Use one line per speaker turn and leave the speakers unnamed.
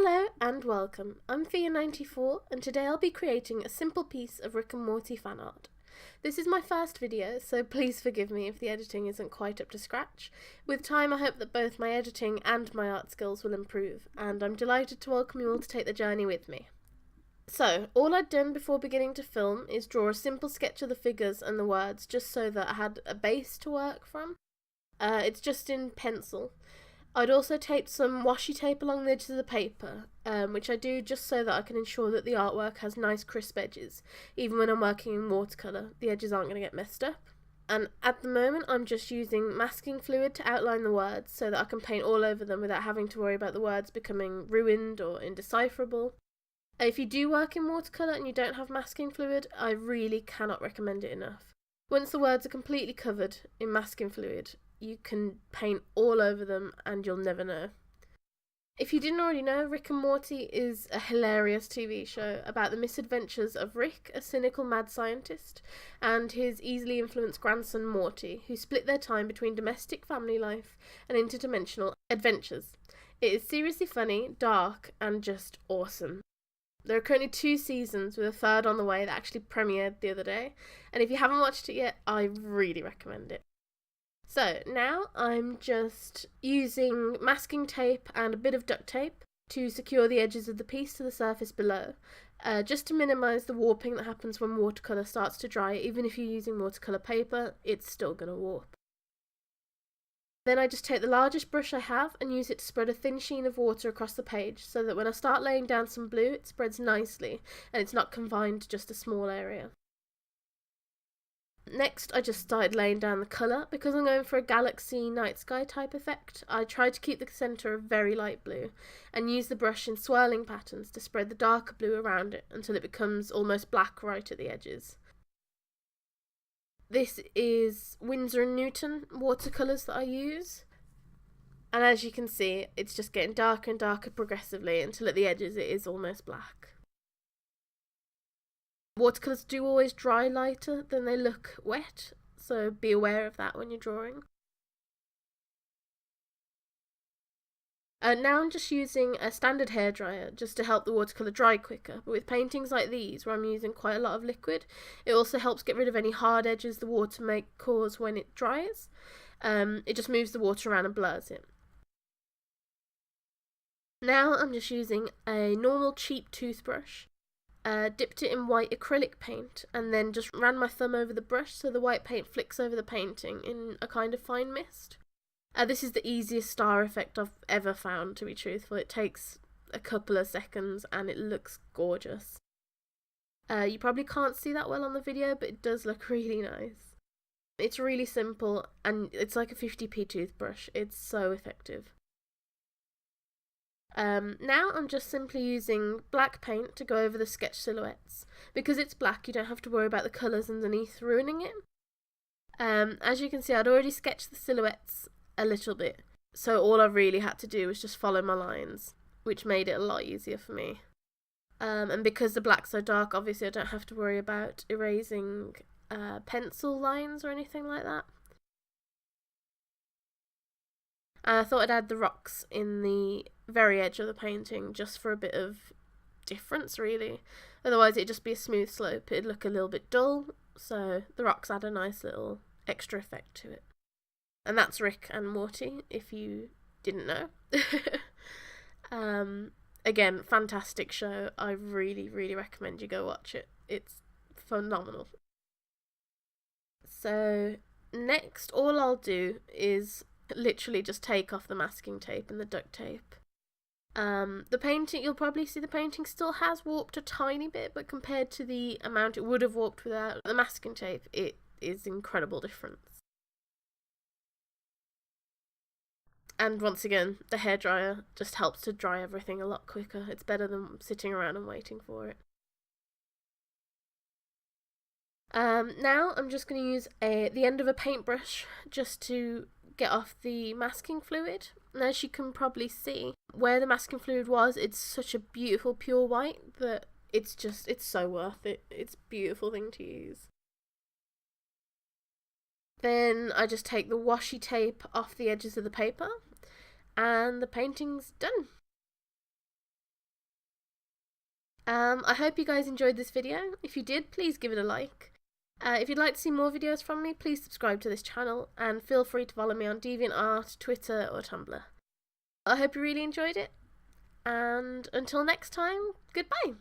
Hello and welcome, I'm Fia94 and today I'll be creating a simple piece of Rick and Morty fan art. This is my first video, so please forgive me if the editing isn't quite up to scratch. With time I hope that both my editing and my art skills will improve, and I'm delighted to welcome you all to take the journey with me. So, all I'd done before beginning to film is draw a simple sketch of the figures and the words just so that I had a base to work from. It's just in pencil. I'd also taped some washi tape along the edges of the paper, which I do just so that I can ensure that the artwork has nice crisp edges. Even when I'm working in watercolour, the edges aren't going to get messed up. And at the moment I'm just using masking fluid to outline the words so that I can paint all over them without having to worry about the words becoming ruined or indecipherable. If you do work in watercolour and you don't have masking fluid, I really cannot recommend it enough. Once the words are completely covered in masking fluid, you can paint all over them and you'll never know. If you didn't already know, Rick and Morty is a hilarious TV show about the misadventures of Rick, a cynical mad scientist, and his easily influenced grandson Morty, who split their time between domestic family life and interdimensional adventures. It is seriously funny, dark, and just awesome. There are currently 2 seasons with a third on the way that actually premiered the other day, and if you haven't watched it yet, I really recommend it. So now I'm just using masking tape and a bit of duct tape to secure the edges of the piece to the surface below, just to minimise the warping that happens when watercolour starts to dry. Even if you're using watercolour paper, it's still going to warp. Then I just take the largest brush I have and use it to spread a thin sheen of water across the page so that when I start laying down some blue it spreads nicely and it's not confined to just a small area. Next I just started laying down the colour. Because I'm going for a galaxy night sky type effect, I tried to keep the centre of very light blue and use the brush in swirling patterns to spread the darker blue around it until it becomes almost black right at the edges. This is Winsor & Newton watercolours that I use, and as you can see it's just getting darker and darker progressively until at the edges it is almost black. Watercolours do always dry lighter than they look wet, so be aware of that when you're drawing. Now I'm just using a standard hairdryer just to help the watercolour dry quicker, but with paintings like these where I'm using quite a lot of liquid, it also helps get rid of any hard edges the water may cause when it dries. It just moves the water around and blurs it. Now I'm just using a normal cheap toothbrush. Dipped it in white acrylic paint and then just ran my thumb over the brush so the white paint flicks over the painting in a kind of fine mist. This is the easiest star effect I've ever found, to be truthful. It takes a couple of seconds and it looks gorgeous. You probably can't see that well on the video, but it does look really nice. It's really simple and it's like a 50p toothbrush. It's so effective. Now I'm just simply using black paint to go over the sketch silhouettes. Because it's black, you don't have to worry about the colours underneath ruining it. As you can see, I'd already sketched the silhouettes a little bit, so all I really had to do was just follow my lines, which made it a lot easier for me. And because the black's so dark, obviously I don't have to worry about erasing pencil lines or anything like that. And I thought I'd add the rocks in the very edge of the painting just for a bit of difference, really. Otherwise it'd just be a smooth slope, it'd look a little bit dull, so the rocks add a nice little extra effect to it. And that's Rick and Morty, if you didn't know. Again, fantastic show. I really, really recommend you go watch it. It's phenomenal. So next, all I'll do is literally just take off the masking tape and the duct tape. The painting, you'll probably see the painting still has warped a tiny bit, but compared to the amount it would have warped without the masking tape, it is incredible difference. And once again, the hairdryer just helps to dry everything a lot quicker. It's better than sitting around and waiting for it. Now I'm just going to use the end of a paintbrush just to get off the masking fluid. And as you can probably see, where the masking fluid was, it's such a beautiful pure white that it's so worth it. It's a beautiful thing to use. Then I just take the washi tape off the edges of the paper and the painting's done. I hope you guys enjoyed this video. If you did, please give it a like. If you'd like to see more videos from me, please subscribe to this channel and feel free to follow me on DeviantArt, Twitter or Tumblr. I hope you really enjoyed it, and until next time, goodbye!